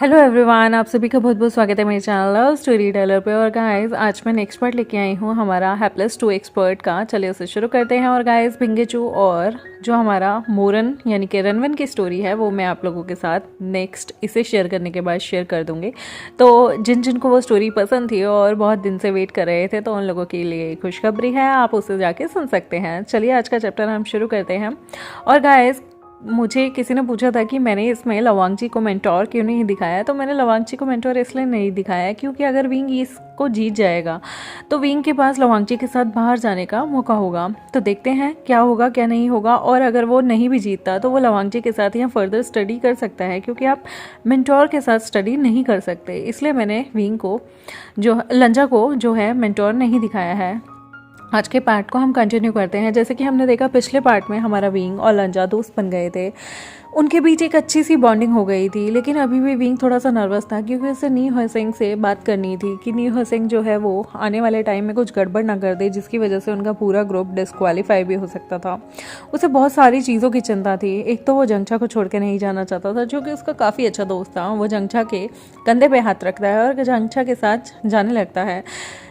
Hello everyone, आप सभी का बहुत बहुत स्वागत है मेरे चैनल लव स्टोरी टेलर पे। और गाइस आज मैं नेक्स्ट पार्ट लेके आई हूँ हमारा हैप्पीलेस टू एक्सपर्ट का। चलिए उसे शुरू करते हैं। और गाइस भिंगेचू और जो हमारा मोरन यानी कि रनवन की स्टोरी है वो मैं आप लोगों के साथ नेक्स्ट इसे शेयर करने के बाद शेयर कर दूँगी। तो जिन जिन को वो स्टोरी पसंद थी और बहुत दिन से वेट कर रहे थे तो उन लोगों के लिए खुशखबरी है, आप उसे जाके सुन सकते हैं। चलिए आज का चैप्टर हम शुरू करते हैं। और गाइस मुझे किसी ने पूछा था कि मैंने इसमें लवांगची को मेंटोर क्यों नहीं दिखाया। तो मैंने लवांगची को मेंटोर इसलिए नहीं दिखाया क्योंकि अगर विंग इसको जीत जाएगा तो विंग के पास लवांगची के साथ बाहर जाने का मौका होगा। तो देखते हैं क्या होगा क्या नहीं होगा। और अगर वो नहीं भी जीतता तो वो लवांगची के साथ यहाँ फर्दर स्टडी कर सकता है, क्योंकि आप मेंटोर के साथ स्टडी नहीं कर सकते। इसलिए मैंने विंग को जो लंजा को जो है मेंटोर नहीं दिखाया है। आज के पार्ट को हम कंटिन्यू करते हैं। जैसे कि हमने देखा पिछले पार्ट में हमारा विंग और लंजा दोस्त बन गए थे, उनके बीच एक अच्छी सी बॉन्डिंग हो गई थी। लेकिन अभी भी विंग थोड़ा सा नर्वस था क्योंकि उसे नी हसेंग से बात करनी थी कि नी हसेंग जो है वो आने वाले टाइम में कुछ गड़बड़ ना कर दे, जिसकी वजह से उनका पूरा ग्रुप डिस्क्वालीफाई भी हो सकता था। उसे बहुत सारी चीज़ों की चिंता थी। एक तो वो जंगछा को छोड़ के नहीं जाना चाहता था, जो कि उसका काफ़ी अच्छा दोस्त था। वो जंगछा के कंधे पे हाथ रखता है और जंगछा के साथ जाने लगता है।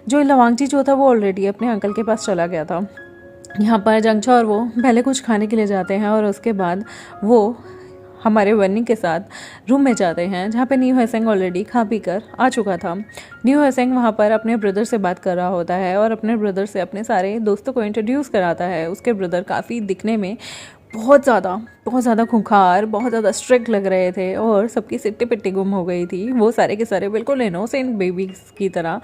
जो लवांगची जो था वो ऑलरेडी अपने अंकल के पास चला गया था। यहाँ पर जंगछा और वो पहले कुछ खाने के लिए जाते हैं और उसके बाद वो हमारे वन्नी के साथ रूम में जाते हैं, जहाँ पे न्यू हसेंग ऑलरेडी खा पी कर आ चुका था। न्यू हसेंग वहाँ पर अपने ब्रदर से बात कर रहा होता है और अपने ब्रदर से अपने सारे दोस्तों को इंट्रोड्यूस कराता है। उसके ब्रदर काफ़ी दिखने में बहुत ज़्यादा खूंखार, बहुत ज़्यादा स्ट्रिक्ट लग रहे थे और सबकी सिट्टी पिट्टी गुम हो गई थी। वो सारे के सारे बिल्कुल इनोसेंट बेबीज की तरह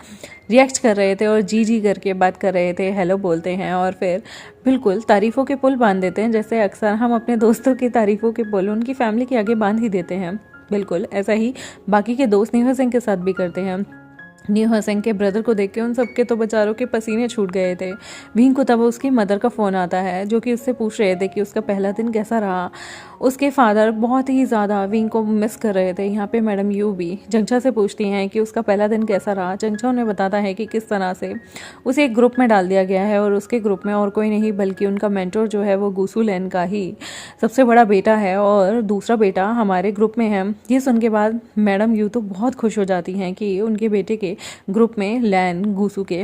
रिएक्ट कर रहे थे और जी जी करके बात कर रहे थे, हेलो बोलते हैं और फिर बिल्कुल तारीफ़ों के पुल बांध देते हैं। जैसे अक्सर हम अपने दोस्तों की तारीफ़ों के पुल उनकी फैमिली के आगे बांध ही देते हैं, बिल्कुल ऐसा ही बाकी के दोस्त न्यू हसेंग के साथ भी करते हैं। न्यू हसेंग के ब्रदर को देख के उन सबके तो बेचारों के पसीने छूट गए थे। विंग को तब उसकी मदर का फ़ोन आता है, जो कि उससे पूछ रहे थे कि उसका पहला दिन कैसा रहा। उसके फादर बहुत ही ज़्यादा विंग को मिस कर रहे थे। यहाँ पे मैडम यू भी जंगछा से पूछती हैं कि उसका पहला दिन कैसा रहा। जंगछा उन्हें बताता है कि किस तरह से उसे एक ग्रुप में डाल दिया गया है और उसके ग्रुप में और कोई नहीं बल्कि उनका मेंटोर जो है वो गुसू लैन का ही सबसे बड़ा बेटा है और दूसरा बेटा हमारे ग्रुप में है। ये सुन के बाद मैडम यू तो बहुत खुश हो जाती हैं कि उनके बेटे के ग्रुप में लैन गुसू के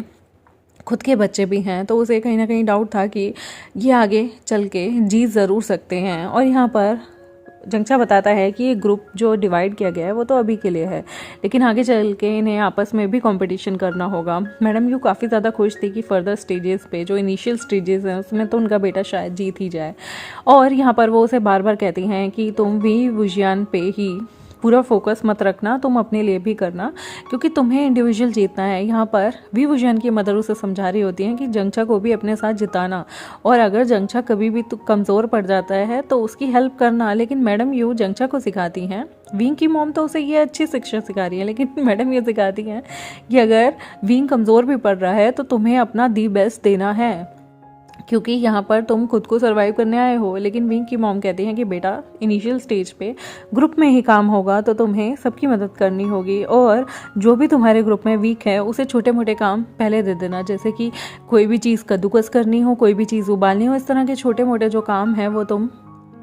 खुद के बच्चे भी हैं। तो उसे कहीं ना कहीं डाउट था कि ये आगे चल के जीत ज़रूर सकते हैं। और यहाँ पर जंगछा बताता है कि ये ग्रुप जो डिवाइड किया गया है वो तो अभी के लिए है, लेकिन आगे चल के इन्हें आपस में भी कंपटीशन करना होगा। मैडम यू काफ़ी ज़्यादा खुश थी कि फर्दर स्टेजेस पे जो इनिशियल स्टेजेस हैं उसमें तो उनका बेटा शायद जीत ही जाए। और यहाँ पर वो उसे बार बार कहती हैं कि तुम भी वुजियान पे ही पूरा फोकस मत रखना, तुम अपने लिए भी करना, क्योंकि तुम्हें इंडिविजुअल जीतना है। यहाँ पर वी वुजियान की मदर उसे समझा रही होती हैं कि जंगछा को भी अपने साथ जिताना, और अगर जंगछा कभी भी तो कमज़ोर पड़ जाता है तो उसकी हेल्प करना। लेकिन मैडम यू जंगछा को सिखाती हैं, विंग की मॉम तो उसे ये अच्छी शिक्षा सिखा रही है, लेकिन मैडम ये सिखाती हैं कि अगर विंग कमज़ोर भी पड़ रहा है तो तुम्हें अपना दी बेस्ट देना है, क्योंकि यहाँ पर तुम खुद को सरवाइव करने आए हो। लेकिन विंग की मॉम कहती हैं कि बेटा इनिशियल स्टेज पे ग्रुप में ही काम होगा तो तुम्हें सबकी मदद करनी होगी, और जो भी तुम्हारे ग्रुप में वीक है उसे छोटे मोटे काम पहले दे देना। जैसे कि कोई भी चीज़ कद्दूकस करनी हो, कोई भी चीज़ उबालनी हो, इस तरह के छोटे मोटे जो काम है वो तुम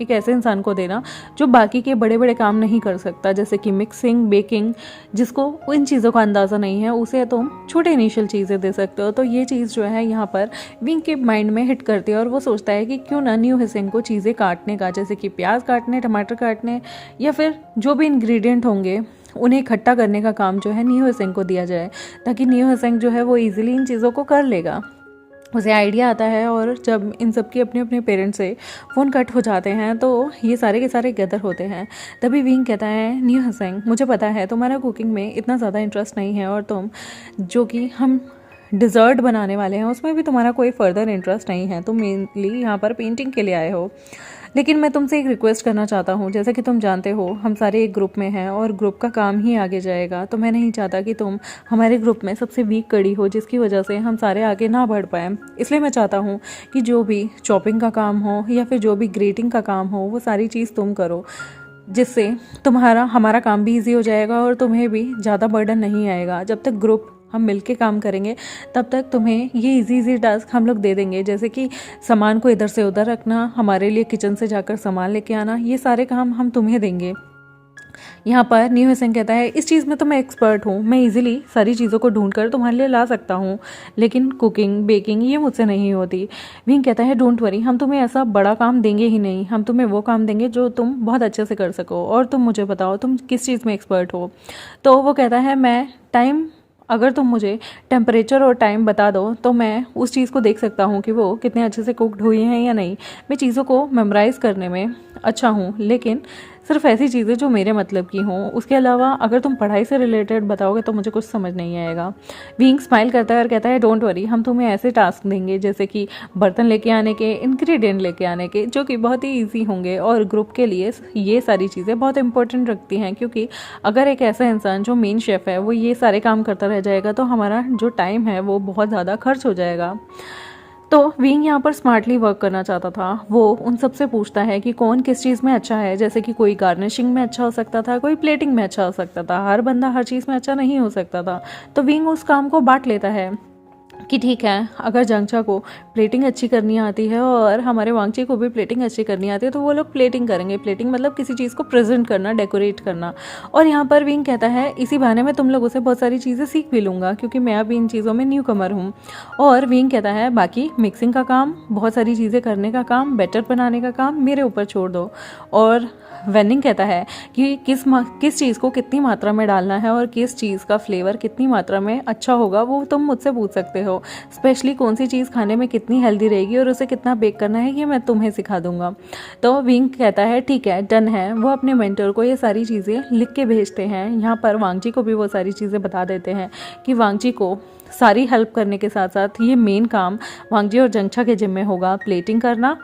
एक ऐसे इंसान को देना जो बाकी के बड़े बड़े काम नहीं कर सकता, जैसे कि मिक्सिंग, बेकिंग, जिसको इन चीज़ों का अंदाज़ा नहीं है उसे तुम छोटे इनिशियल चीज़ें दे सकते हो। तो ये चीज़ जो है यहाँ पर विंग के माइंड में हिट करती है और वो सोचता है कि क्यों ना न्यू हसेंग को चीज़ें काटने का, जैसे कि प्याज काटने, टमाटर काटने, या फिर जो भी इंग्रेडिएंट होंगे उन्हें इकट्ठा करने का काम जो है न्यू हसेंग को दिया जाए, ताकि न्यू हसेंग जो है वो ईजिली इन चीज़ों को कर लेगा। उसे आइडिया आता है। और जब इन सब की अपने अपने पेरेंट्स से फ़ोन कट हो जाते हैं तो ये सारे के सारे गैदर होते हैं। तभी विंग कहता है, न्यू हसेंग मुझे पता है तुम्हारा कुकिंग में इतना ज़्यादा इंटरेस्ट नहीं है, और तुम जो कि हम डिज़र्ट बनाने वाले हैं उसमें भी तुम्हारा कोई फर्दर इंटरेस्ट नहीं है, तुम मेनली यहाँ पर पेंटिंग के लिए आए हो। लेकिन मैं तुमसे एक रिक्वेस्ट करना चाहता हूँ, जैसे कि तुम जानते हो हम सारे एक ग्रुप में हैं और ग्रुप का काम ही आगे जाएगा, तो मैं नहीं चाहता कि तुम हमारे ग्रुप में सबसे वीक कड़ी हो जिसकी वजह से हम सारे आगे ना बढ़ पाएँ। इसलिए मैं चाहता हूँ कि जो भी चॉपिंग का काम हो या फिर जो भी ग्रेटिंग का काम हो वो सारी चीज़ तुम करो, जिससे तुम्हारा हमारा काम भी ईजी हो जाएगा और तुम्हें भी ज़्यादा बर्डन नहीं आएगा। जब तक ग्रुप हम मिलके काम करेंगे तब तक तुम्हें ये इजी टास्क हम लोग दे देंगे, जैसे कि सामान को इधर से उधर रखना, हमारे लिए किचन से जाकर सामान लेके आना, ये सारे काम हम तुम्हें देंगे। यहाँ पर न्यू सिंह कहता है इस चीज़ में तो मैं एक्सपर्ट हूँ, मैं इजीली सारी चीज़ों को ढूंढ कर तुम्हारे लिए ला सकता हूँ, लेकिन कुकिंग बेकिंग ये मुझसे नहीं होती। विंग कहता है डोंट वरी, हम तुम्हें ऐसा बड़ा काम देंगे ही नहीं, हम तुम्हें वो काम देंगे जो तुम बहुत अच्छे से कर सको, और तुम मुझे बताओ तुम किस चीज़ में एक्सपर्ट हो। तो वो कहता है मैं टाइम, अगर तुम मुझे टेम्परेचर और टाइम बता दो तो मैं उस चीज़ को देख सकता हूँ कि वो कितने अच्छे से कुकड हुई हैं या नहीं। मैं चीज़ों को मेमोराइज़ करने में अच्छा हूँ, लेकिन सिर्फ ऐसी चीज़ें जो मेरे मतलब की हों। उसके अलावा अगर तुम पढ़ाई से रिलेटेड बताओगे तो मुझे कुछ समझ नहीं आएगा। विंग स्माइल करता है और कहता है डोंट वरी, हम तुम्हें ऐसे टास्क देंगे जैसे कि बर्तन लेके आने के, इंग्रेडिएंट लेके आने के, जो कि बहुत ही ईजी होंगे, और ग्रुप के लिए ये सारी चीज़ें बहुत इंपॉर्टेंट रखती हैं, क्योंकि अगर एक ऐसा इंसान जो मेन शेफ़ है वो ये सारे काम करता रह जाएगा तो हमारा जो टाइम है वो बहुत ज़्यादा खर्च हो जाएगा। तो विंग यहाँ पर स्मार्टली वर्क करना चाहता था। वो उन सबसे पूछता है कि कौन किस चीज़ में अच्छा है, जैसे कि कोई गार्निशिंग में अच्छा हो सकता था, कोई प्लेटिंग में अच्छा हो सकता था, हर बंदा हर चीज़ में अच्छा नहीं हो सकता था। तो विंग उस काम को बांट लेता है कि ठीक है, अगर जंगचा को प्लेटिंग अच्छी करनी आती है और हमारे वांगची को भी प्लेटिंग अच्छी करनी आती है तो वो लोग प्लेटिंग करेंगे। प्लेटिंग मतलब किसी चीज़ को प्रेजेंट करना, डेकोरेट करना। और यहाँ पर विंग कहता है इसी बहाने में तुम लोगों से बहुत सारी चीज़ें सीख भी लूँगा, क्योंकि मैं अभी इन चीज़ों में न्यू कमर हूँ। और विंग कहता है बाकी मिक्सिंग का काम, बहुत सारी चीज़ें करने का काम, बैटर बनाने का काम मेरे ऊपर छोड़ दो। और वेनिंग कहता है कि किस चीज़ को कितनी मात्रा में डालना है और किस चीज़ का फ्लेवर कितनी मात्रा में अच्छा होगा वो तुम मुझसे पूछ सकते हो। स्पेशली कौन सी चीज़ खाने में कितनी हेल्दी रहेगी और उसे कितना बेक करना है ये मैं तुम्हें सिखा दूंगा। तो विंग कहता है ठीक है, डन है। वो अपने मेंटर को ये सारी चीज़ें लिख के भेजते हैं। यहाँ पर वांगजी को भी वो सारी चीज़ें बता देते हैं कि वांगजी को सारी हेल्प करने के साथ साथ ये मेन काम वांगजी और जंगचा के जिम्मे होगा, प्लेटिंग करना।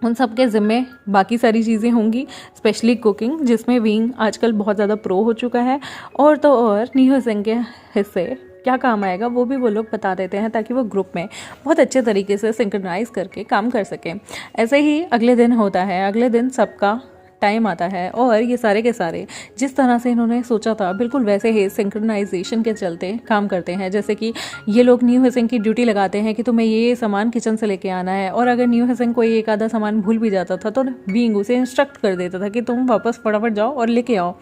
उन सब के ज़िम्मे बाकी सारी चीज़ें होंगी, स्पेशली कुकिंग, जिसमें विंग आजकल बहुत ज़्यादा प्रो हो चुका है। और तो और न्यू सिंह के हिस्से क्या काम आएगा वो भी वो लोग बता देते हैं, ताकि वो ग्रुप में बहुत अच्छे तरीके से सिंक्रनाइज करके काम कर सकें। ऐसे ही अगले दिन होता है। अगले दिन सबका टाइम आता है और ये सारे के सारे जिस तरह से इन्होंने सोचा था बिल्कुल वैसे ही सिंक्रनाइजेशन के चलते काम करते हैं। जैसे कि ये लोग न्यू सिंह की ड्यूटी लगाते हैं कि तुम्हें ये सामान किचन से लेके आना है, और अगर न्यू सिंह कोई एक आधा सामान भूल भी जाता था तो विंग उसे इंस्ट्रक्ट कर देता था कि तुम वापस फटाफट जाओ और लेके आओ।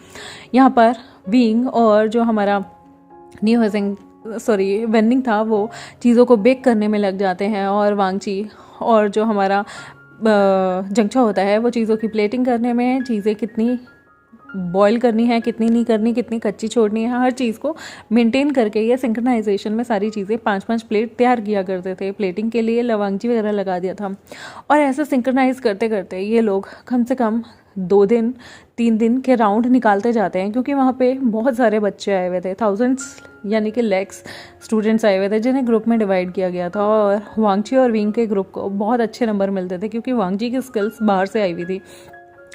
यहाँ पर विंग और जो हमारा न्यू सिंह वेनिंग था वो चीज़ों को बेक करने में लग जाते हैं, और वांगची और जो हमारा जंगचा होता है वो चीज़ों की प्लेटिंग करने में, चीज़ें कितनी बॉईल करनी है, कितनी नहीं करनी, कितनी कच्ची छोड़नी है, हर चीज़ को मेंटेन करके ये सिंक्रनाइजेशन में सारी चीज़ें 5-5 प्लेट तैयार किया करते थे। प्लेटिंग के लिए लवांगची वगैरह लगा दिया था। और ऐसे सिंक्रनाइज करते करते ये लोग कम से कम 2 दिन 3 दिन के राउंड निकालते जाते हैं, क्योंकि वहाँ पे बहुत सारे बच्चे आए हुए थे, थाउजेंड्स यानी कि लैक्स स्टूडेंट्स आए हुए थे जिन्हें ग्रुप में डिवाइड किया गया था। और वांगची और विंग के ग्रुप को बहुत अच्छे नंबर मिलते थे, क्योंकि वांगजी की स्किल्स बाहर से आई हुई थी।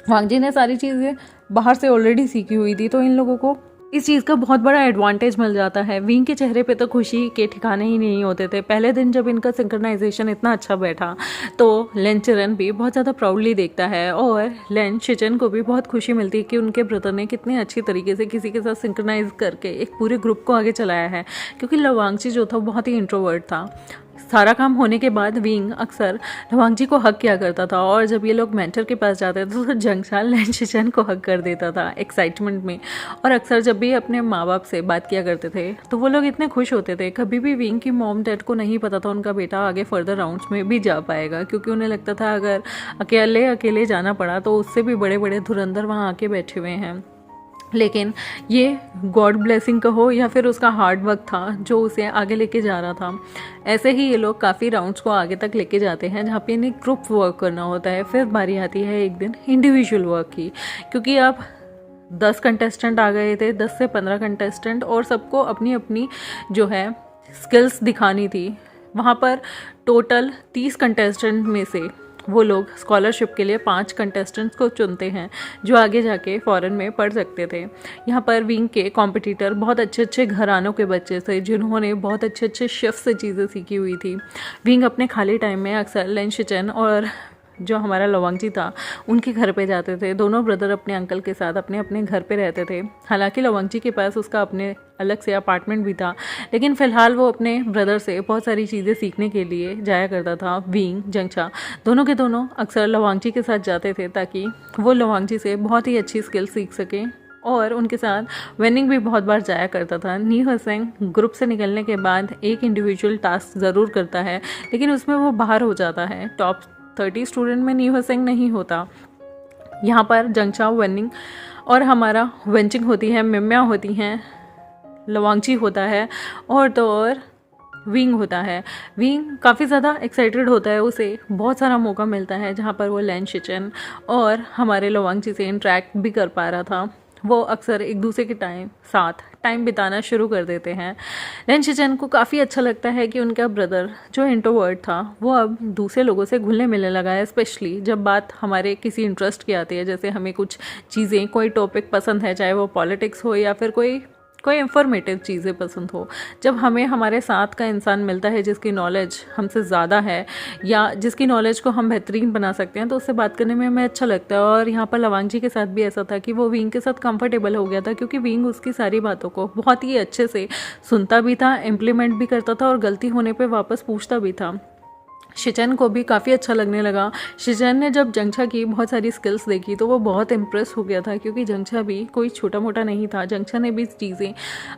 वांगजी ने सारी चीज़ें बाहर से ऑलरेडी सीखी हुई थी, तो इन लोगों को इस चीज़ का बहुत बड़ा एडवांटेज मिल जाता है। विंग के चेहरे पे तो खुशी के ठिकाने ही नहीं होते थे। पहले दिन जब इनका सिंक्रनाइजेशन इतना अच्छा बैठा तो लेन चिरन भी बहुत ज़्यादा प्राउडली देखता है, और लेन शिचन को भी बहुत खुशी मिलती है कि उनके ब्रदर ने कितने अच्छी तरीके से किसी के साथ सिंक्रनाइज करके एक पूरे ग्रुप को आगे चलाया है। क्योंकि लवांगची जो था बहुत ही इंट्रोवर्ट था। सारा काम होने के बाद विंग अक्सर लवांगजी को हक किया करता था, और जब ये लोग मेंटर के पास जाते थे तो जंगचा लेन शिचन को हक कर देता था एक्साइटमेंट में। और अक्सर जब भी अपने माँ बाप से बात किया करते थे तो वो लोग इतने खुश होते थे। कभी भी विंग की मॉम डैड को नहीं पता था उनका बेटा आगे फर्दर राउंड्स में भी जा पाएगा, क्योंकि उन्हें लगता था अगर अकेले जाना पड़ा तो उससे भी बड़े बड़े धुरंधर वहाँ आके बैठे हुए हैं। लेकिन ये गॉड ब्लेसिंग कहो या फिर उसका हार्ड वर्क था जो उसे आगे लेके जा रहा था। ऐसे ही ये लोग काफ़ी राउंड्स को आगे तक लेके जाते हैं, जहाँ पे इन्हें ग्रुप वर्क करना होता है। फिर बारी आती है एक दिन इंडिविजुअल वर्क की, क्योंकि अब 10 कंटेस्टेंट आ गए थे, 10 से 15 कंटेस्टेंट, और सबको अपनी अपनी जो है स्किल्स दिखानी थी। वहाँ पर टोटल 30 कंटेस्टेंट में से वो लोग स्कॉलरशिप के लिए 5 कंटेस्टेंट्स को चुनते हैं जो आगे जाके फॉरेन में पढ़ सकते थे। यहाँ पर विंग के कॉम्पिटिटर बहुत अच्छे अच्छे घरानों के बच्चे थे जिन्होंने बहुत अच्छे अच्छे शेफ से चीज़ें सीखी हुई थी। विंग अपने खाली टाइम में अक्सर लेन शिचन और जो हमारा लवांगजी था उनके घर पे जाते थे। दोनों ब्रदर अपने अंकल के साथ अपने अपने घर पे रहते थे। हालांकि लवांगजी के पास उसका अपने अलग से अपार्टमेंट भी था, लेकिन फ़िलहाल वो अपने ब्रदर से बहुत सारी चीज़ें सीखने के लिए जाया करता था। विंग जंगचा दोनों के दोनों अक्सर लवांगजी के साथ जाते थे ताकि वो लवांगजी से बहुत ही अच्छी स्किल सीख सकें और उनके साथ वेनिंग भी बहुत बार जाया करता था। नी हसेंग ग्रुप से निकलने के बाद एक इंडिविजुअल टास्क ज़रूर करता है, लेकिन उसमें वो बाहर हो जाता है। टॉप 30 स्टूडेंट में नी हसेंग नहीं होता। यहाँ पर जंगचा, वेनिंग और हमारा वेंचिंग होती है, मिम्या होती हैं, लवांगची होता है और तो और विंग होता है। विंग काफ़ी ज़्यादा एक्साइटेड होता है, उसे बहुत सारा मौका मिलता है जहाँ पर वो लैन शिचन और हमारे लवांगची से इंटरेक्ट भी कर पा रहा था। वो अक्सर एक दूसरे के साथ टाइम बिताना शुरू कर देते हैं। लैन शिचन को काफ़ी अच्छा लगता है कि उनका ब्रदर जो इंट्रोवर्ट था वो अब दूसरे लोगों से घुलने मिलने लगा है, स्पेशली जब बात हमारे किसी इंटरेस्ट की आती है। जैसे हमें कुछ चीज़ें, कोई टॉपिक पसंद है, चाहे वो पॉलिटिक्स हो या फिर कोई इंफॉर्मेटिव चीज़ें पसंद हो। जब हमें हमारे साथ का इंसान मिलता है जिसकी नॉलेज हमसे ज़्यादा है या जिसकी नॉलेज को हम बेहतरीन बना सकते हैं, तो उससे बात करने में हमें अच्छा लगता है। और यहाँ पर लवांगजी के साथ भी ऐसा था कि वो विंग के साथ कंफर्टेबल हो गया था, क्योंकि विंग उसकी सारी बातों को बहुत ही अच्छे से सुनता भी था, इम्प्लीमेंट भी करता था और गलती होने पर वापस पूछता भी था। शिचन को भी काफ़ी अच्छा लगने लगा। शिचन ने जब जंगचा की बहुत सारी स्किल्स देखी तो वो बहुत इम्प्रेस हो गया था, क्योंकि जंगचा भी कोई छोटा मोटा नहीं था। जंगचा ने भी चीज़ें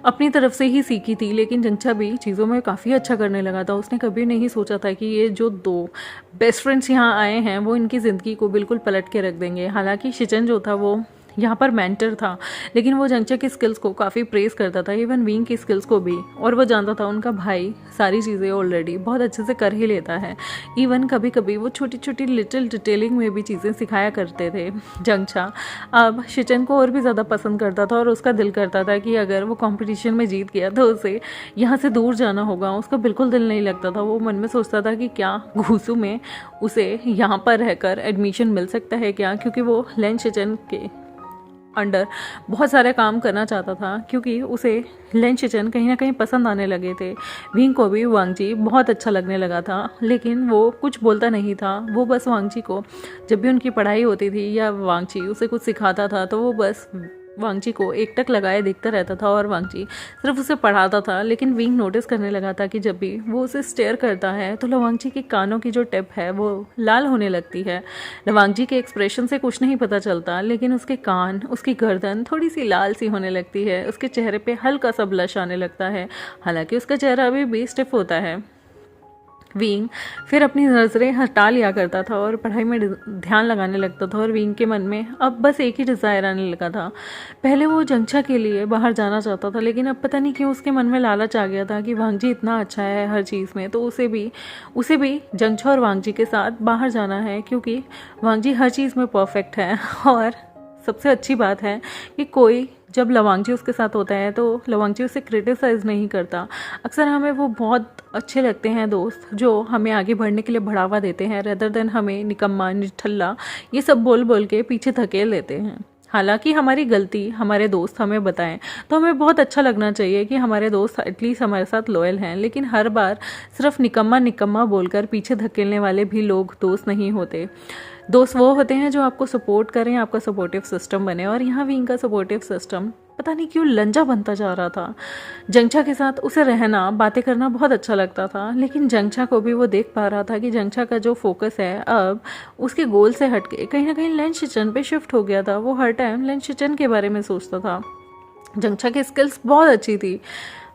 अपनी तरफ से ही सीखी थी, लेकिन जंगचा भी चीज़ों में काफ़ी अच्छा करने लगा था। उसने कभी नहीं सोचा था कि ये जो 2 बेस्ट फ्रेंड्स यहाँ आए हैं वो इनकी ज़िंदगी को बिल्कुल पलट के रख देंगे। हालांकि शिचन जो था वो यहाँ पर मेंटर था, लेकिन वो जंगचा की स्किल्स को काफ़ी प्रेस करता था, इवन विंग की स्किल्स को भी। और वो जानता था उनका भाई सारी चीज़ें ऑलरेडी बहुत अच्छे से कर ही लेता है। इवन कभी कभी वो छोटी छोटी लिटिल डिटेलिंग में भी चीज़ें सिखाया करते थे जंगचा। अब शिचन को और भी ज़्यादा पसंद करता था और उसका दिल करता था कि अगर वो कॉम्पिटिशन में जीत गया तो उसे यहाँ से दूर जाना होगा। उसका बिल्कुल दिल नहीं लगता था। वो मन में सोचता था कि क्या घूसू में उसे यहाँ पर रहकर एडमिशन मिल सकता है क्या, क्योंकि वो लैन शिचन के अंडर बहुत सारे काम करना चाहता था, क्योंकि उसे लैन शिचन कहीं ना कहीं पसंद आने लगे थे। विंग को भी वांगजी बहुत अच्छा लगने लगा था, लेकिन वो कुछ बोलता नहीं था। वो बस वांगजी को जब भी उनकी पढ़ाई होती थी या वांगजी उसे कुछ सिखाता था तो वो बस वांगजी को एकटक लगाए देखता रहता था और वांगजी सिर्फ उसे पढ़ाता था। लेकिन विंग नोटिस करने लगा था कि जब भी वो उसे स्टेयर करता है तो लवांगजी के कानों की जो टिप है वो लाल होने लगती है। लवांगजी के एक्सप्रेशन से कुछ नहीं पता चलता, लेकिन उसके कान, उसकी गर्दन थोड़ी सी लाल सी होने लगती है। उसके चेहरे पे हल्का सा ब्लश आने लगता है, हालांकि उसका चेहरा अभी भी स्टिफ होता है। विंग फिर अपनी नज़रें हटा लिया करता था और पढ़ाई में ध्यान लगाने लगता था। और विंग के मन में अब बस एक ही डिज़ायर आने लगा था। पहले वो जंगचा के लिए बाहर जाना चाहता था, लेकिन अब पता नहीं क्यों उसके मन में लालच आ गया था कि वांगजी इतना अच्छा है हर चीज़ में, तो उसे भी जंगचा और वांगजी के साथ बाहर जाना है, क्योंकि वांगजी हर चीज़ में परफेक्ट है। और सबसे अच्छी बात है कि कोई जब लवांगजी उसके साथ होता है तो लवांगजी उसे क्रिटिसाइज़ नहीं करता। अक्सर हमें वो बहुत अच्छे लगते हैं दोस्त जो हमें आगे बढ़ने के लिए बढ़ावा देते हैं, रेदर देन हमें निकम्मा, निठल्ला ये सब बोल बोल के पीछे धकेल देते हैं। हालांकि हमारी गलती हमारे दोस्त हमें बताएं तो हमें बहुत अच्छा लगना चाहिए कि हमारे दोस्त एटलीस्ट हमारे साथ लॉयल हैं, लेकिन हर बार सिर्फ निकम्मा निकम्मा बोलकर पीछे धकेलने वाले भी लोग दोस्त नहीं होते। दोस्त वो होते हैं जो आपको सपोर्ट करें, आपका सपोर्टिव सिस्टम बने। और यहाँ विंग का सपोर्टिव सिस्टम पता नहीं क्यों लंजा बनता जा रहा था। जंगचा के साथ उसे रहना, बातें करना बहुत अच्छा लगता था, लेकिन जंगचा को भी वो देख पा रहा था कि जंगचा का जो फोकस है अब उसके गोल से हट के कहीं ना कहीं लैन शिचन पे शिफ्ट हो गया था। वो हर टाइम लैन शिचन के बारे में सोचता था। जंगचा की स्किल्स बहुत अच्छी थी,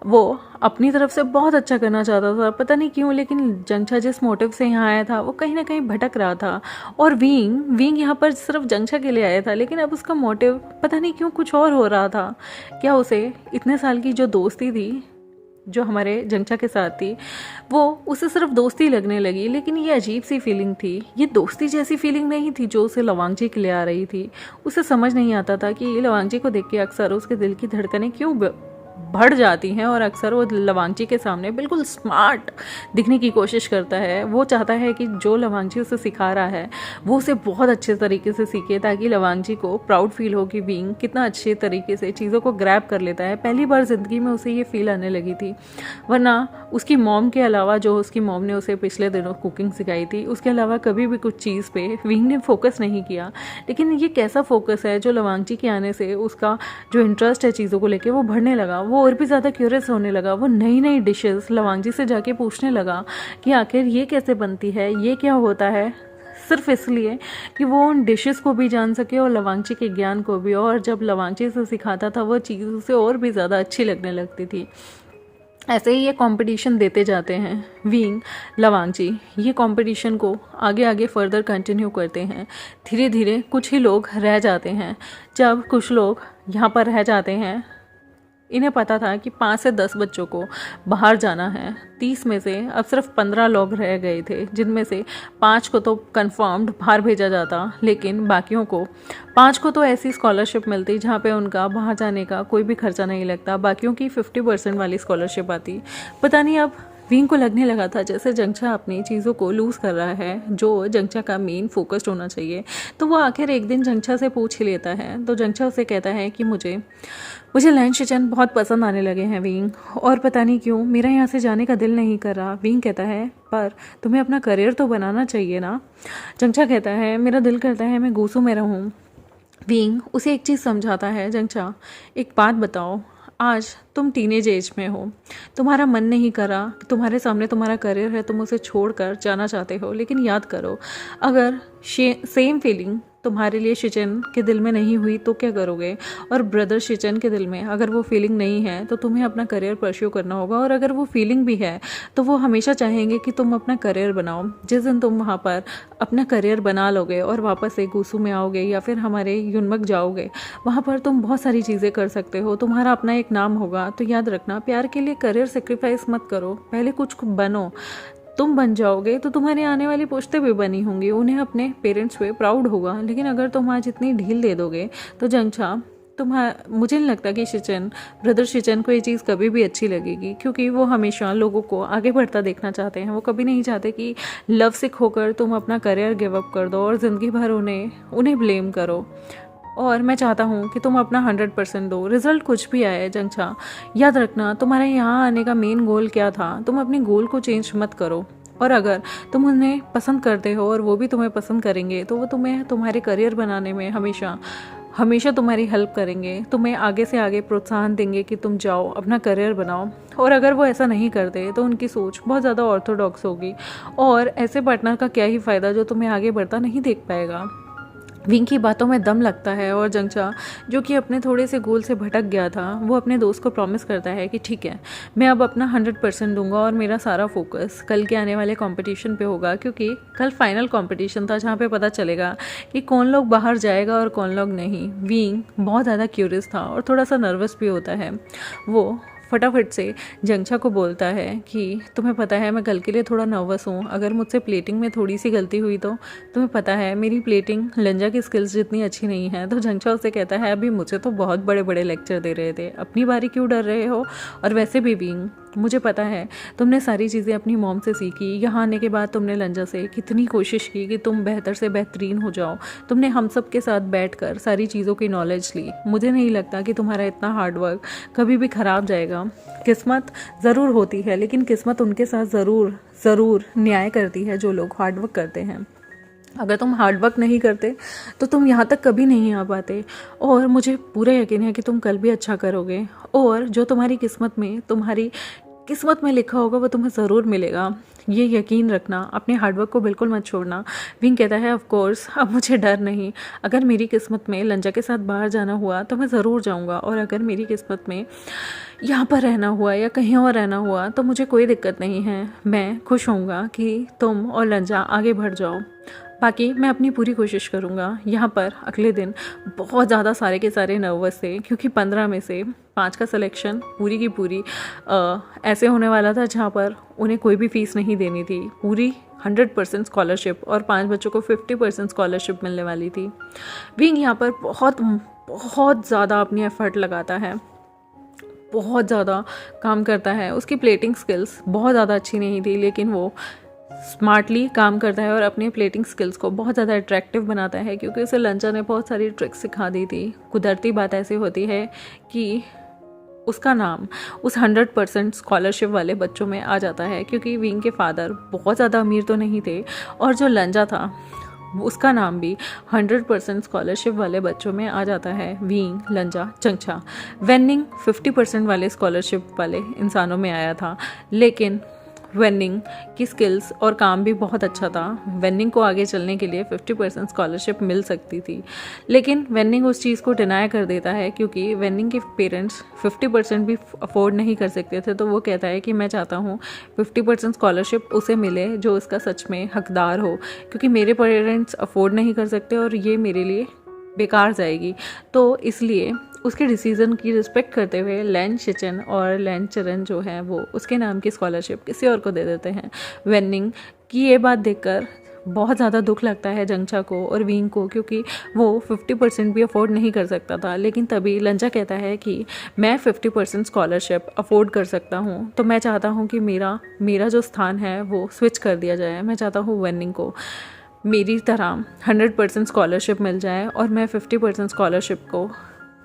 वो अपनी तरफ से बहुत अच्छा करना चाहता था, पता नहीं क्यों, लेकिन जंगचा जिस मोटिव से यहाँ आया था वो कहीं ना कहीं भटक रहा था। और विंग यहाँ पर सिर्फ जंगचा के लिए आया था, लेकिन अब उसका मोटिव पता नहीं क्यों कुछ और हो रहा था। क्या उसे इतने साल की जो दोस्ती थी जो हमारे जंगचा के साथ थी वो उसे सिर्फ दोस्ती लगने लगी, लेकिन ये अजीब सी फीलिंग थी। ये दोस्ती जैसी फीलिंग नहीं थी जो उसे लवांगजी के लिए आ रही थी। उसे समझ नहीं आता था कि लवांगजी को देख के अक्सर उसके दिल की धड़कनें क्यों बढ़ जाती हैं और अक्सर वो लवांगजी के सामने बिल्कुल स्मार्ट दिखने की कोशिश करता है। वो चाहता है कि जो लवांगजी उसे सिखा रहा है वो उसे बहुत अच्छे तरीके से सीखे, ताकि लवांगजी को प्राउड फील हो कि विंग कितना अच्छे तरीके से चीज़ों को ग्रैब कर लेता है। पहली बार ज़िंदगी में उसे ये फील आने लगी थी, वरना उसकी मॉम के अलावा, जो उसकी मॉम ने उसे पिछले दिनों कुकिंग सिखाई थी, उसके अलावा कभी भी कुछ चीज़ पे विंग ने फोकस नहीं किया। लेकिन ये कैसा फोकस है जो लवांगजी के आने से उसका जो इंटरेस्ट है चीज़ों को लेके वो बढ़ने लगा। वो और भी ज़्यादा क्यूरियस होने लगा। वो नई नई डिशेस लवांगजी से जाके पूछने लगा कि आखिर ये कैसे बनती है, ये क्या होता है। सिर्फ इसलिए कि वो उन डिशेस को भी जान सके और लवांगची के ज्ञान को भी। और जब लवांगची से सिखाता था वो चीज़ उसे और भी ज़्यादा अच्छी लगने लगती थी। ऐसे ही ये कंपटीशन देते जाते हैं विंग, लवांगची ये कंपटीशन को आगे आगे फर्दर कंटिन्यू करते हैं। धीरे धीरे कुछ ही लोग रह जाते हैं। जब कुछ लोग यहाँ पर रह जाते हैं, इन्हें पता था कि 5 से 10 बच्चों को बाहर जाना है। 30 में से अब सिर्फ 15 लोग रह गए थे, जिनमें से 5 को तो कंफर्म्ड बाहर भेजा जाता, लेकिन बाकियों को 5 को तो ऐसी स्कॉलरशिप मिलती जहाँ पे उनका बाहर जाने का कोई भी खर्चा नहीं लगता। बाकियों की 50% वाली स्कॉलरशिप आती। पता नहीं अब विंग को लगने लगा था जैसे जंगचा अपनी चीज़ों को लूज़ कर रहा है, जो जंगचा का मेन फोकस्ड होना चाहिए। तो वो आखिर एक दिन जंगचा से पूछ ही लेता है। तो जंगचा उसे कहता है कि मुझे लैन शिचन बहुत पसंद आने लगे हैं विंग, और पता नहीं क्यों मेरा यहाँ से जाने का दिल नहीं कर रहा। विंग कहता है पर तुम्हें अपना करियर तो बनाना चाहिए ना। जंगचा कहता है मेरा दिल करता है मैं गूसू में रहूँ। विंग उसे एक चीज़ समझाता है, जंगचा एक बात बताओ, आज तुम टीनेज एज में हो, तुम्हारा मन नहीं करा, तुम्हारे सामने तुम्हारा करियर है, तुम उसे छोड़कर जाना चाहते हो, लेकिन याद करो अगर सेम फीलिंग तुम्हारे लिए शिचन के दिल में नहीं हुई तो क्या करोगे। और ब्रदर शिचन के दिल में अगर वो फीलिंग नहीं है तो तुम्हें अपना करियर परस्यू करना होगा। और अगर वो फीलिंग भी है तो वो हमेशा चाहेंगे कि तुम अपना करियर बनाओ। जिस दिन तुम वहाँ पर अपना करियर बना लोगे और वापस से गूसू में आओगे या फिर हमारे युनमक जाओगे, वहाँ पर तुम बहुत सारी चीज़ें कर सकते हो, तुम्हारा अपना एक नाम होगा। तो याद रखना, प्यार के लिए करियर सेक्रीफाइस मत करो, पहले कुछ बनो। तुम बन जाओगे तो तुम्हारी आने वाली पुश्तें भी बनी होंगी, उन्हें अपने पेरेंट्स पे प्राउड होगा। लेकिन अगर तुम आज इतनी ढील दे दोगे तो जंगचा मुझे नहीं लगता कि ब्रदर शिचन को ये चीज़ कभी भी अच्छी लगेगी, क्योंकि वो हमेशा लोगों को आगे बढ़ता देखना चाहते हैं। वो कभी नहीं चाहते कि लव सिक होकर तुम अपना करियर गिव अप कर दो और ज़िंदगी भर उन्हें ब्लेम करो। और मैं चाहता हूँ कि तुम अपना 100% दो, रिजल्ट कुछ भी आए। जंगचा याद रखना, तुम्हारे यहाँ आने का मेन गोल क्या था, तुम अपने गोल को चेंज मत करो। और अगर तुम उन्हें पसंद करते हो और वो भी तुम्हें पसंद करेंगे तो वो तुम्हें तुम्हारे करियर बनाने में हमेशा तुम्हारी हेल्प करेंगे, तुम्हें आगे से आगे प्रोत्साहन देंगे कि तुम जाओ अपना करियर बनाओ। और अगर वो ऐसा नहीं करते तो उनकी सोच बहुत ज़्यादा ऑर्थोडॉक्स होगी, और ऐसे पार्टनर का क्या ही फ़ायदा जो तुम्हें आगे बढ़ता नहीं देख पाएगा। विंग की बातों में दम लगता है और जंगचा, जो कि अपने थोड़े से गोल से भटक गया था, वो अपने दोस्त को प्रॉमिस करता है कि ठीक है, मैं अब अपना 100% दूंगा और मेरा सारा फोकस कल के आने वाले कंपटीशन पे होगा, क्योंकि कल फाइनल कंपटीशन था जहाँ पे पता चलेगा कि कौन लोग बाहर जाएगा और कौन लोग नहीं। विंग बहुत ज़्यादा क्यूरियस था और थोड़ा सा नर्वस भी होता है। वो फटाफट से जंगचा को बोलता है कि तुम्हें पता है मैं कल के लिए थोड़ा नर्वस हूँ, अगर मुझसे प्लेटिंग में थोड़ी सी गलती हुई तो तुम्हें पता है मेरी प्लेटिंग लंजा की स्किल्स जितनी अच्छी नहीं है। तो जंगचा उससे कहता है अभी मुझे तो बहुत बड़े बड़े लेक्चर दे रहे थे, अपनी बारी क्यों डर रहे हो। और वैसे भी विंग, मुझे पता है तुमने सारी चीज़ें अपनी मॉम से सीखी, यहाँ आने के बाद तुमने लंजा से कितनी कोशिश की कि तुम बेहतर से बेहतरीन हो जाओ, तुमने हम सब के साथ बैठकर सारी चीज़ों की नॉलेज ली। मुझे नहीं लगता कि तुम्हारा इतना हार्डवर्क कभी भी ख़राब जाएगा। किस्मत ज़रूर होती है, लेकिन किस्मत उनके साथ ज़रूर न्याय करती है जो लोग हार्डवर्क करते हैं। अगर तुम हार्डवर्क नहीं करते तो तुम यहाँ तक कभी नहीं आ पाते, और मुझे पूरा यकीन है कि तुम कल भी अच्छा करोगे, और जो तुम्हारी किस्मत में लिखा होगा वो तुम्हें ज़रूर मिलेगा, ये यकीन रखना, अपने हार्डवर्क को बिल्कुल मत छोड़ना। विंग कहता है ऑफ कोर्स, अब मुझे डर नहीं, अगर मेरी किस्मत में लंजा के साथ बाहर जाना हुआ तो मैं ज़रूर जाऊंगा, और अगर मेरी किस्मत में यहाँ पर रहना हुआ या कहीं और रहना हुआ तो मुझे कोई दिक्कत नहीं है। मैं खुश होऊंगा कि तुम और लंजा आगे बढ़ जाओ, बाकी मैं अपनी पूरी कोशिश करूँगा। यहाँ पर अगले दिन बहुत ज़्यादा सारे के सारे नर्वस थे, क्योंकि 15 में से 5 का सिलेक्शन पूरी की पूरी ऐसे होने वाला था जहाँ पर उन्हें कोई भी फीस नहीं देनी थी, पूरी 100% स्कॉलरशिप, और 5 बच्चों को 50% स्कॉलरशिप मिलने वाली थी। विंग यहाँ पर बहुत ज़्यादा अपनी एफर्ट लगाता है, बहुत ज़्यादा काम करता है। उसकी प्लेटिंग स्किल्स बहुत ज़्यादा अच्छी नहीं थी, लेकिन वो स्मार्टली काम करता है और अपने प्लेटिंग स्किल्स को बहुत ज़्यादा अट्रैक्टिव बनाता है, क्योंकि उसे लंचा ने बहुत सारी ट्रिक्स सिखा दी थी। कुदरती बात ऐसी होती है कि उसका नाम उस 100% स्कॉलरशिप वाले बच्चों में आ जाता है, क्योंकि विंग के फादर बहुत ज़्यादा अमीर तो नहीं थे, और जो लंजा था उसका नाम भी 100% स्कॉलरशिप वाले बच्चों में आ जाता है। विंग, लंजा, जंगचा, वेनिंग 50% वाले स्कॉलरशिप वाले इंसानों में आया था, लेकिन वेनिंग की स्किल्स और काम भी बहुत अच्छा था। वेनिंग को आगे चलने के लिए 50% स्कॉलरशिप मिल सकती थी, लेकिन वेनिंग उस चीज़ को डिनाई कर देता है क्योंकि वेनिंग के पेरेंट्स 50% भी अफोर्ड नहीं कर सकते थे। तो वो कहता है कि मैं चाहता हूँ 50% स्कॉलरशिप उसे मिले जो उसका सच में हकदार हो, क्योंकि मेरे पेरेंट्स अफोर्ड नहीं कर सकते और ये मेरे लिए बेकार जाएगी। तो इसलिए उसके डिसीज़न की रिस्पेक्ट करते हुए लैन शिचन और लैन चरन जो है वो उसके नाम की स्कॉलरशिप किसी और को दे देते हैं। वेनिंग की ये बात देखकर बहुत ज़्यादा दुख लगता है जंगचा को और विंग को, क्योंकि वो 50% भी अफोर्ड नहीं कर सकता था। लेकिन तभी लंजा कहता है कि मैं 50% स्कॉलरशिप अफोर्ड कर सकता हूँ, तो मैं चाहता हूँ कि मेरा जो स्थान है वो स्विच कर दिया जाए। मैं चाहता हूँ वेनिंग को मेरी तरह 100% स्कॉलरशिप मिल जाए और मैं 50% स्कॉलरशिप को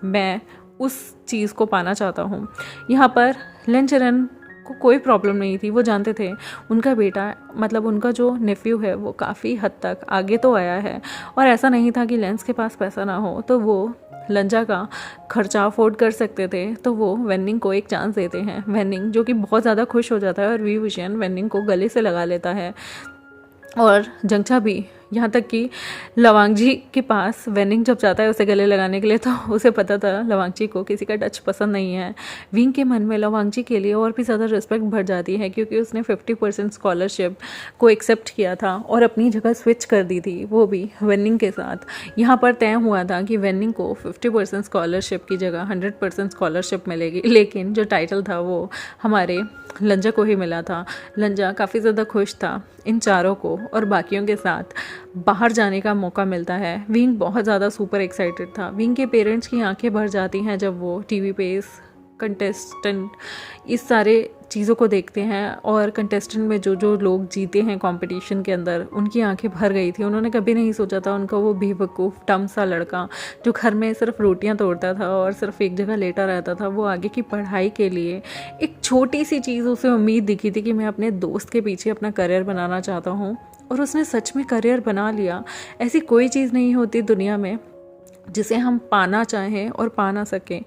मैं उस चीज़ को पाना चाहता हूँ। यहाँ पर लेंचरन को कोई प्रॉब्लम नहीं थी। वो जानते थे उनका बेटा, मतलब उनका जो नेफ्यू है वो काफ़ी हद तक आगे तो आया है, और ऐसा नहीं था कि लेंस के पास पैसा ना हो तो वो लंजा का खर्चा अफोर्ड कर सकते थे। तो वो वेनिंग को एक चांस देते हैं। वेनिंग जो कि बहुत ज़्यादा खुश हो जाता है और वी विजयन वेनिंग को गले से लगा लेता है, और जंगचा भी। यहाँ तक कि लवांगजी के पास वेनिंग जब जाता है उसे गले लगाने के लिए, तो उसे पता था लवांगजी को किसी का टच पसंद नहीं है। विंग के मन में लवांगजी के लिए और भी ज़्यादा रिस्पेक्ट बढ़ जाती है, क्योंकि उसने 50% स्कॉलरशिप को एक्सेप्ट किया था और अपनी जगह स्विच कर दी थी, वो भी वेनिंग के साथ। यहाँ पर तय हुआ था कि वेनिंग को 50% स्कॉलरशिप की जगह 100% स्कॉलरशिप मिलेगी, लेकिन जो टाइटल था वो हमारे लंजा को ही मिला था। लंजा काफ़ी ज़्यादा खुश था इन चारों को और बाकियों के साथ बाहर जाने का मौका मिलता है। विंग बहुत ज़्यादा सुपर एक्साइटेड था। विंग के पेरेंट्स की आंखें भर जाती हैं जब वो टीवी पे इस कंटेस्टेंट इस सारे चीज़ों को देखते हैं, और कंटेस्टेंट में जो जो लोग जीते हैं कंपटीशन के अंदर उनकी आंखें भर गई थी। उन्होंने कभी नहीं सोचा था उनका वो बेवकूफ़ डम सा लड़का जो घर में सिर्फ रोटियां तोड़ता था और सिर्फ एक जगह लेटा रहता था, वो आगे की पढ़ाई के लिए एक छोटी सी चीज़ उसे उम्मीद दिखी थी कि मैं अपने दोस्त के पीछे अपना करियर बनाना चाहता हूँ, और उसने सच में करियर बना लिया। ऐसी कोई चीज़ नहीं होती दुनिया में जिसे हम पाना चाहें और पा ना सकें,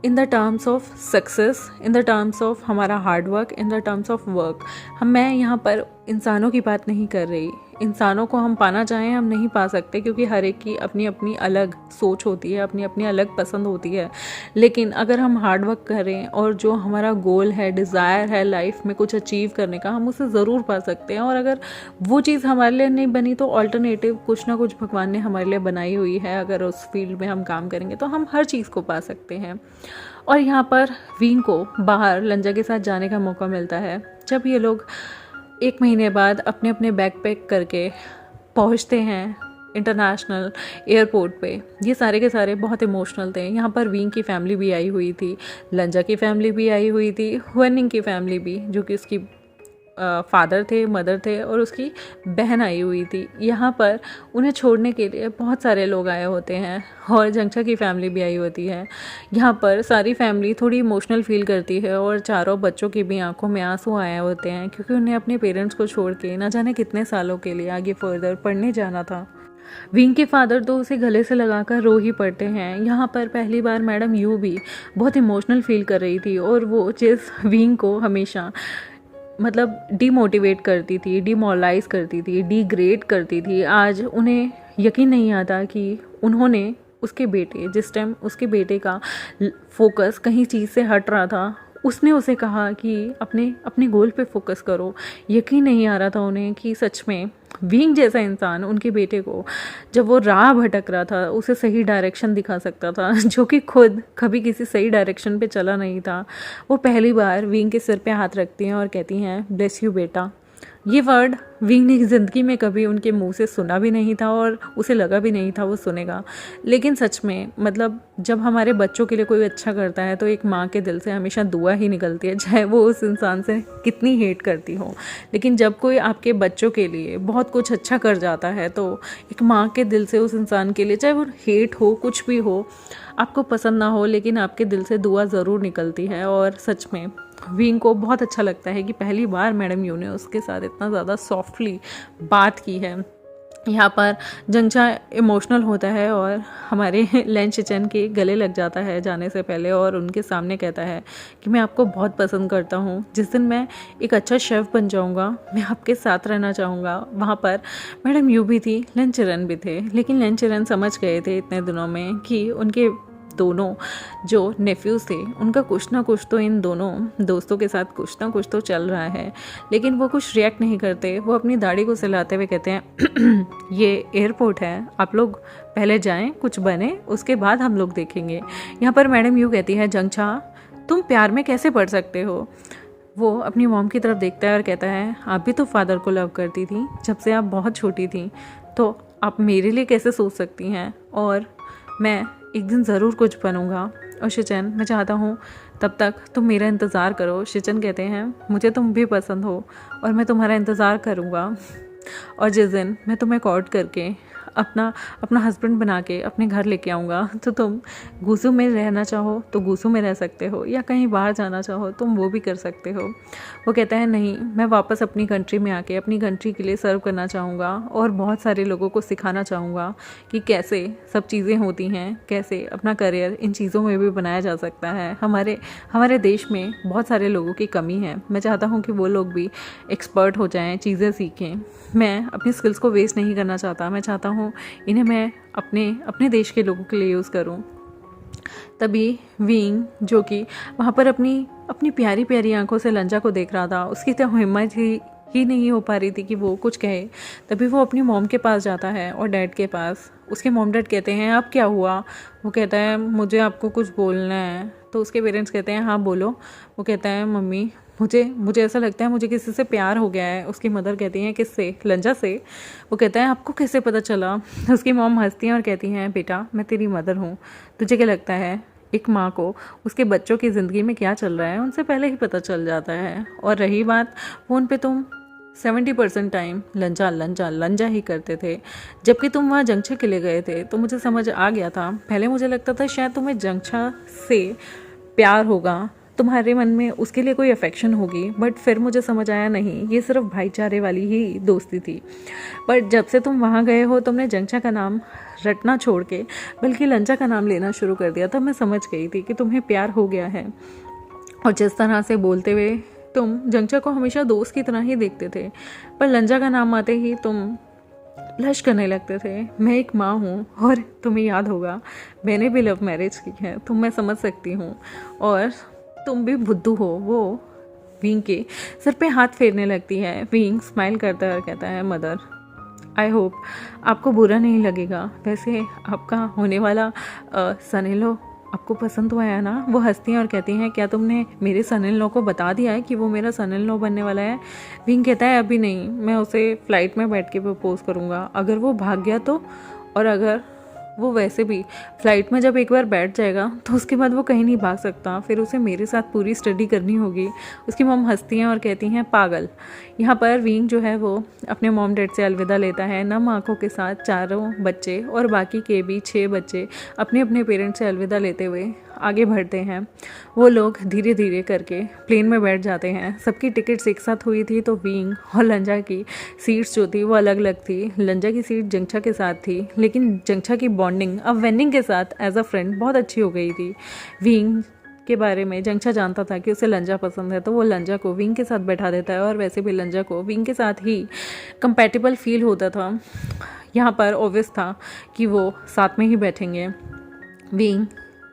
in the terms of success, in the terms of हमारा hard work, in the terms of work. मैं यहाँ पर इंसानों की बात नहीं कर रही। इंसानों को हम पाना चाहें हम नहीं पा सकते, क्योंकि हर एक की अपनी अपनी अलग सोच होती है, अपनी अपनी अलग पसंद होती है। लेकिन अगर हम हार्ड वर्क करें और जो हमारा गोल है, डिज़ायर है लाइफ में कुछ अचीव करने का, हम उसे ज़रूर पा सकते हैं। और अगर वो चीज़ हमारे लिए नहीं बनी तो ऑल्टरनेटिव कुछ ना कुछ भगवान ने हमारे लिए बनाई हुई है। अगर उस फील्ड में हम काम करेंगे तो हम हर चीज़ को पा सकते हैं। और यहाँ पर विंग को बाहर लंजा के साथ जाने का मौका मिलता है जब ये लोग 1 महीने बाद अपने अपने बैग पैक करके पहुँचते हैं इंटरनेशनल एयरपोर्ट पे। ये सारे के सारे बहुत इमोशनल थे। यहाँ पर विंग की फैमिली भी आई हुई थी, लंजा की फैमिली भी आई हुई थी, वेनिंग की फैमिली भी, जो कि उसकी फादर थे, मदर थे, और उसकी बहन आई हुई थी। यहाँ पर उन्हें छोड़ने के लिए बहुत सारे लोग आए होते हैं, और जंगचा की फैमिली भी आई होती है। यहाँ पर सारी फैमिली थोड़ी इमोशनल फील करती है, और चारों बच्चों की भी आंखों में आंसू आए होते हैं, क्योंकि उन्हें अपने पेरेंट्स को छोड़ के ना जाने कितने सालों के लिए आगे फर्दर पढ़ने जाना था। विंग के फादर तो उसे गले से लगाकर रो ही पड़ते हैं। यहाँ पर पहली बार मैडम यू भी बहुत इमोशनल फील कर रही थी, और वो जिस विंग को हमेशा मतलब डीमोटिवेट करती थी, डीमोरलाइज करती थी, डीग्रेड करती थी, आज उन्हें यकीन नहीं आता कि उन्होंने उसके बेटे, जिस टाइम उसके बेटे का फोकस कहीं चीज़ से हट रहा था, उसने उसे कहा कि अपने गोल पे फोकस करो। यकीन नहीं आ रहा था उन्हें कि सच में विंग जैसा इंसान उनके बेटे को, जब वो राह भटक रहा था, उसे सही डायरेक्शन दिखा सकता था, जो कि खुद कभी किसी सही डायरेक्शन पे चला नहीं था। वो पहली बार विंग के सिर पे हाथ रखती हैं और कहती हैं ब्लेस यू बेटा। ये वर्ड विंग ने ज़िंदगी में कभी उनके मुंह से सुना भी नहीं था, और उसे लगा भी नहीं था वो सुनेगा। लेकिन सच में मतलब जब हमारे बच्चों के लिए कोई अच्छा करता है तो एक माँ के दिल से हमेशा दुआ ही निकलती है, चाहे वो उस इंसान से कितनी हेट करती हो। लेकिन जब कोई आपके बच्चों के लिए बहुत कुछ अच्छा कर जाता है तो एक माँ के दिल से उस इंसान के लिए, चाहे वो हेट हो, कुछ भी हो, आपको पसंद ना हो, लेकिन आपके दिल से दुआ ज़रूर निकलती है। और सच में विंग को बहुत अच्छा लगता है कि पहली बार मैडम यू ने उसके साथ इतना ज़्यादा सॉफ्टली बात की है। यहाँ पर जंगचा इमोशनल होता है और हमारे लेन चिचन के गले लग जाता है जाने से पहले, और उनके सामने कहता है कि मैं आपको बहुत पसंद करता हूँ। जिस दिन मैं एक अच्छा शेफ़ बन जाऊँगा मैं आपके साथ रहना चाहूँगा। वहाँ पर मैडम यू भी थी, लेन चिरन भी थे, लेकिन लेन चिरन समझ गए थे इतने दिनों में कि उनके दोनों जो नेफ्यूज़ थे उनका कुछ ना कुछ तो इन दोनों दोस्तों के साथ कुछ ना कुछ तो चल रहा है, लेकिन वो कुछ रिएक्ट नहीं करते। वो अपनी दाढ़ी को सहलाते हुए कहते हैं ये एयरपोर्ट है, आप लोग पहले जाएं, कुछ बने, उसके बाद हम लोग देखेंगे। यहाँ पर मैडम यू कहती है जंगचा तुम प्यार में कैसे पड़ सकते हो। वो अपनी मॉम की तरफ देखता है और कहता है आप भी तो फादर को लव करती थी जब से आप बहुत छोटी थी, तो आप मेरे लिए कैसे सोच सकती हैं, और मैं एक दिन ज़रूर कुछ बनूंगा। और शिचन मैं चाहता हूँ तब तक तुम मेरा इंतज़ार करो। शिचन कहते हैं मुझे तुम भी पसंद हो और मैं तुम्हारा इंतज़ार करूँगा, और जिस दिन मैं तुम्हें कोर्ट करके अपना हस्बैंड बना के अपने घर लेके आऊँगा तो तुम गूसू में रहना चाहो तो गूसू में रह सकते हो, या कहीं बाहर जाना चाहो तुम वो भी कर सकते हो। वो कहता है नहीं, मैं वापस अपनी कंट्री में आके अपनी कंट्री के लिए सर्व करना चाहूँगा और बहुत सारे लोगों को सिखाना चाहूँगा कि कैसे सब चीज़ें होती हैं, कैसे अपना करियर इन चीज़ों में भी बनाया जा सकता है। हमारे देश में बहुत सारे लोगों की कमी है, मैं चाहता हूँ कि वो लोग भी एक्सपर्ट हो जाएँ, चीज़ें सीखें। मैं अपनी स्किल्स को वेस्ट नहीं करना चाहता, मैं चाहता हूँ इन्हें मैं अपने देश के लोगों के लिए यूज़ करूँ। तभी विंग जो कि वहाँ पर अपनी प्यारी प्यारी आंखों से लंजा को देख रहा था, उसकी तो हिम्मत ही नहीं हो पा रही थी कि वो कुछ कहे। तभी वो अपनी मॉम के पास जाता है और डैड के पास। उसके मॉम डैड कहते हैं अब क्या हुआ। वो कहता है मुझे आपको कुछ बोलना है। तो उसके पेरेंट्स कहते हैं हाँ बोलो। वो कहता है मम्मी मुझे ऐसा लगता है मुझे किसी से प्यार हो गया है। उसकी मदर कहती हैं किससे, लंजा से। वो कहता है आपको कैसे पता चला। उसकी मॉम हंसती हैं और कहती हैं बेटा मैं तेरी मदर हूँ, तुझे क्या लगता है एक माँ को उसके बच्चों की ज़िंदगी में क्या चल रहा है उनसे पहले ही पता चल जाता है। और रही बात फ़ोन पे तुम 70% टाइम लंजा लंजा लंजा ही करते थे, जबकि तुम वहाँ जंगछा के लिए गए थे तो मुझे समझ आ गया था। पहले मुझे लगता था शायद तुम्हें जंगछा से प्यार होगा, तुम्हारे मन में उसके लिए कोई अफेक्शन होगी, बट फिर मुझे समझ आया नहीं, ये सिर्फ भाईचारे वाली ही दोस्ती थी। बट जब से तुम वहाँ गए हो तुमने जंगछा का नाम रटना छोड़ के बल्कि लंजा का नाम लेना शुरू कर दिया, तब मैं समझ गई थी कि तुम्हें प्यार हो गया है। और जिस तरह से बोलते हुए तुम जंगछा को हमेशा दोस्त की तरह ही देखते थे, पर लंजा का नाम आते ही तुम ब्लश करने लगते थे। मैं एक माँ हूँ और तुम्हें याद होगा मैंने भी लव मैरिज की है, तो मैं समझ सकती हूँ, और तुम भी बुद्धू हो। वो विंग के सर पे हाथ फेरने लगती है। विंग स्माइल करता है और कहता है मदर आई होप आपको बुरा नहीं लगेगा, वैसे आपका होने वाला सन इन लॉ आपको पसंद तो आया ना। वो हंसती हैं और कहती हैं क्या तुमने मेरे सन इन लॉ को बता दिया है कि वो मेरा सन इन लॉ बनने वाला है। विंग कहता है अभी नहीं, मैं उसे फ्लाइट में बैठ के प्रपोज करूँगा, अगर वो भाग गया तो, और अगर वो वैसे भी फ़्लाइट में जब एक बार बैठ जाएगा तो उसके बाद वो कहीं नहीं भाग सकता, फिर उसे मेरे साथ पूरी स्टडी करनी होगी। उसकी मॉम हंसती हैं और कहती हैं पागल। यहाँ पर विंग जो है वो अपने मॉम डैड से अलविदा लेता है नम आँखों के साथ। चारों बच्चे और बाकी के भी 6 बच्चे अपने अपने पेरेंट्स से अलविदा लेते हुए आगे बढ़ते हैं। वो लोग धीरे धीरे करके प्लेन में बैठ जाते हैं। सबकी टिकट्स एक साथ हुई थी, तो विंग और लंजा की सीट्स जो थी वो अलग अलग थी। लंजा की सीट जंगछा के साथ थी, लेकिन जंगछा की बॉन्डिंग अब वेनिंग के साथ एज अ फ्रेंड बहुत अच्छी हो गई थी। विंग के बारे में जंगछा जानता था कि उसे लंजा पसंद है, तो वो लंजा को विंग के साथ बैठा देता है, और वैसे भी लंजा को विंग के साथ ही कंपैटिबल फील होता था। यहाँ पर ऑब्वियस था कि वो साथ में ही बैठेंगे। विंग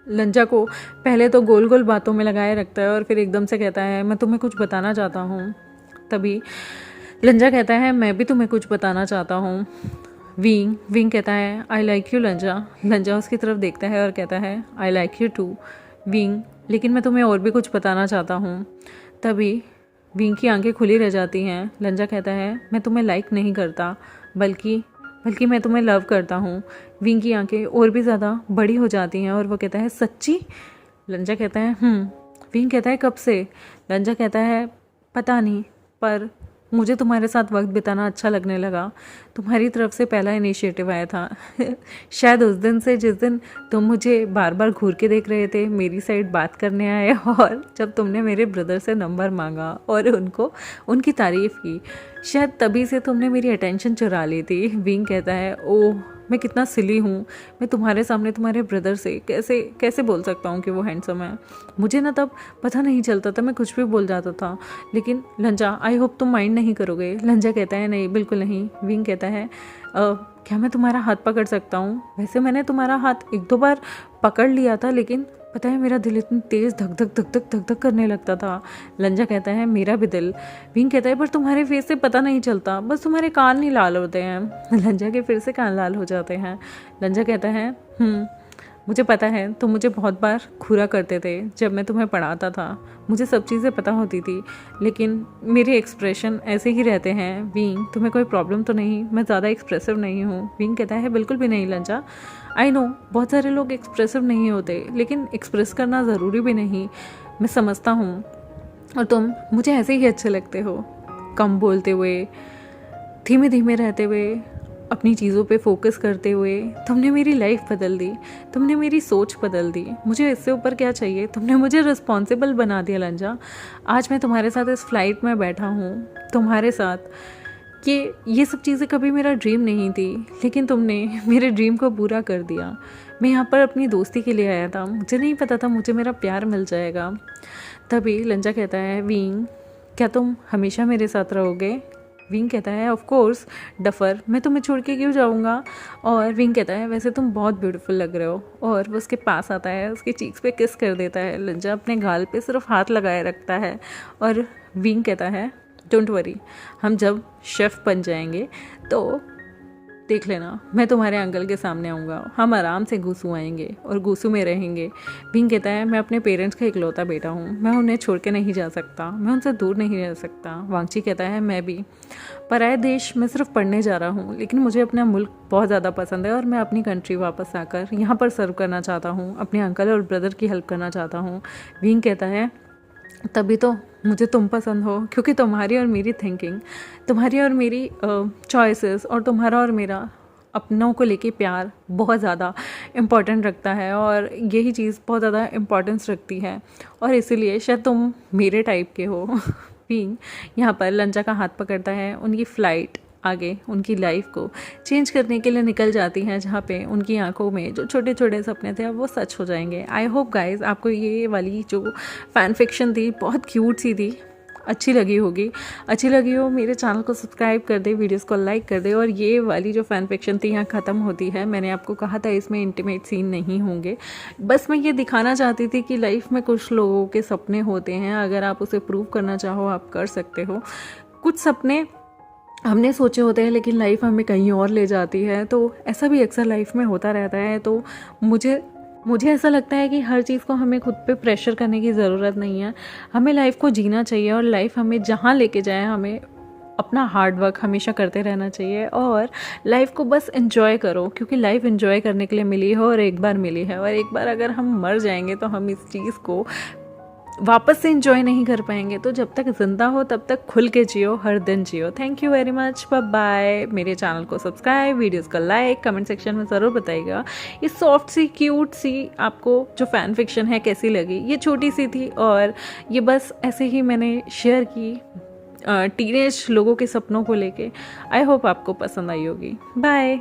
लंजा को पहले तो गोल गोल बातों में लगाए रखता है और फिर एकदम से कहता है मैं तुम्हें कुछ बताना चाहता हूँ। तभी लंजा कहता है मैं भी तुम्हें कुछ बताना चाहता हूँ। विंग कहता है आई लाइक यू लंजा। लंजा उसकी तरफ देखता है और कहता है I like you too wing, लेकिन मैं तुम्हें और भी कुछ बताना चाहता हूँ। तभी विंग की आंखें खुली रह जाती हैं। लंजा कहता है मैं तुम्हें लाइक नहीं करता, बल्कि मैं तुम्हें लव करता हूँ। विंग की आंखें और भी ज़्यादा बड़ी हो जाती हैं और वो कहता है सच्ची। लंजा कहता है विंग कहता है कब से। लंजा कहता है पता नहीं, पर मुझे तुम्हारे साथ वक्त बिताना अच्छा लगने लगा। तुम्हारी तरफ से पहला इनिशिएटिव आया था। शायद उस दिन से, जिस दिन तुम मुझे बार बार घूर के देख रहे थे, मेरी साइड बात करने आए, और जब तुमने मेरे ब्रदर से नंबर मांगा और उनकी तारीफ़ की, शायद तभी से तुमने मेरी अटेंशन चुरा ली थी। विंग कहता है, ओह मैं कितना सिली हूँ, मैं तुम्हारे सामने तुम्हारे ब्रदर से कैसे कैसे बोल सकता हूँ कि वो हैंडसम है। मुझे ना तब पता नहीं चलता था, मैं कुछ भी बोल जाता था। लेकिन लंजा, आई होप तुम माइंड नहीं करोगे। लंजा कहता है, नहीं बिल्कुल नहीं। विंग कहता है, क्या मैं तुम्हारा हाथ पकड़ सकता हूँ? वैसे मैंने तुम्हारा हाथ एक दो बार पकड़ लिया था, लेकिन पता है मेरा दिल इतनी तेज़ धक धक धक धक धक धक करने लगता था। लंजा कहता है, मेरा भी दिल। विंग कहता है, पर तुम्हारे फेस से पता नहीं चलता, बस तुम्हारे कान नहीं लाल होते हैं। लंजा के फिर से कान लाल हो जाते हैं। लंजा कहता है, मुझे पता है तुम मुझे बहुत बार घूरा करते थे जब मैं तुम्हें पढ़ाता था, मुझे सब चीज़ें पता होती थी, लेकिन मेरे एक्सप्रेशन ऐसे ही रहते हैं। विंग, तुम्हें कोई प्रॉब्लम तो नहीं? मैं ज़्यादा एक्सप्रेसिव नहीं हूँ? विंग कहता है, बिल्कुल भी नहीं लंजा। आई नो बहुत सारे लोग एक्सप्रेसिव नहीं होते, लेकिन एक्सप्रेस करना ज़रूरी भी नहीं, मैं समझता हूँ। और तुम मुझे ऐसे ही अच्छे लगते हो, कम बोलते हुए, धीमे धीमे रहते हुए, अपनी चीज़ों पे फोकस करते हुए। तुमने मेरी लाइफ बदल दी, तुमने मेरी सोच बदल दी। मुझे इससे ऊपर क्या चाहिए? तुमने मुझे रिस्पॉन्सिबल बना दिया लंजा। आज मैं तुम्हारे साथ इस फ्लाइट में बैठा हूँ, तुम्हारे साथ। ये सब चीज़ें कभी मेरा ड्रीम नहीं थी, लेकिन तुमने मेरे ड्रीम को पूरा कर दिया। मैं यहाँ पर अपनी दोस्ती के लिए आया था, मुझे नहीं पता था मुझे मेरा प्यार मिल जाएगा। तभी लंजा कहता है, विंग क्या तुम हमेशा मेरे साथ रहोगे? विंग कहता है, ऑफ कोर्स डफर, मैं तुम्हें छोड़ के क्यों जाऊँगा। और विंग कहता है, वैसे तुम बहुत ब्यूटीफुल लग रहे हो। और वो उसके पास आता है, उसके चीक्स पे किस कर देता है। लंजा अपने गाल पे सिर्फ हाथ लगाए रखता है। और विंग कहता है, डोंट वरी, हम जब शेफ़ बन जाएंगे तो देख लेना, मैं तुम्हारे अंकल के सामने आऊँगा, हम आराम से गूसू आएंगे और गूसू में रहेंगे। विंग कहता है, मैं अपने पेरेंट्स का इकलौता बेटा हूँ, मैं उन्हें छोड़ के नहीं जा सकता, मैं उनसे दूर नहीं रह सकता। वांगची कहता है, मैं भी पराए देश में सिर्फ पढ़ने जा रहा हूँ, लेकिन मुझे अपना मुल्क बहुत ज़्यादा पसंद है और मैं अपनी कंट्री वापस आकर यहाँ पर सर्व करना चाहता हूँ, अपने अंकल और ब्रदर की हेल्प करना चाहता हूँ। विंग कहता है, तभी तो मुझे तुम पसंद हो, क्योंकि तुम्हारी और मेरी थिंकिंग, तुम्हारी और मेरी चॉइसेस और तुम्हारा और मेरा अपनों को लेके प्यार बहुत ज़्यादा इम्पॉर्टेंट रखता है, और यही चीज़ बहुत ज़्यादा इम्पॉर्टेंस रखती है, और इसीलिए शायद तुम मेरे टाइप के हो। विंग यहाँ पर लंजा का हाथ पकड़ता है, उनकी फ़्लाइट आगे उनकी लाइफ को चेंज करने के लिए निकल जाती हैं, जहाँ पे उनकी आंखों में जो छोटे छोटे सपने थे अब वो सच हो जाएंगे। आई होप गाइज आपको ये वाली जो फ़ैन फिक्शन थी बहुत क्यूट सी थी, अच्छी लगी होगी। अच्छी लगी हो मेरे चैनल को सब्सक्राइब कर दे, वीडियोस को लाइक कर दे। और ये वाली जो फ़ैन फिक्शन थी यहाँ ख़त्म होती है। मैंने आपको कहा था इसमें इंटीमेट सीन नहीं होंगे, बस मैं ये दिखाना चाहती थी कि लाइफ में कुछ लोगों के सपने होते हैं, अगर आप उसे प्रूव करना चाहो आप कर सकते हो। कुछ सपने हमने सोचे होते हैं लेकिन लाइफ हमें कहीं और ले जाती है, तो ऐसा भी अक्सर लाइफ में होता रहता है। तो मुझे ऐसा लगता है कि हर चीज़ को हमें खुद पे प्रेशर करने की ज़रूरत नहीं है, हमें लाइफ को जीना चाहिए, और लाइफ हमें जहाँ लेके जाए हमें अपना हार्ड वर्क हमेशा करते रहना चाहिए, और लाइफ को बस एंजॉय करो, क्योंकि लाइफ एंजॉय करने के लिए मिली है और एक बार मिली है, और एक बार अगर हम मर जाएंगे तो हम इस चीज़ को वापस से इंजॉय नहीं कर पाएंगे। तो जब तक ज़िंदा हो तब तक खुल के जियो, हर दिन जियो। Thank you very much, bye bye. मेरे चैनल को सब्सक्राइब, वीडियोस को लाइक, कमेंट सेक्शन में ज़रूर बताइएगा ये सॉफ्ट सी क्यूट सी आपको जो फ़ैन फिक्शन है कैसी लगी। ये छोटी सी थी और ये बस ऐसे ही मैंने शेयर की टीनेज लोगों के सपनों को लेके। आई होप आपको पसंद आई होगी। बाय।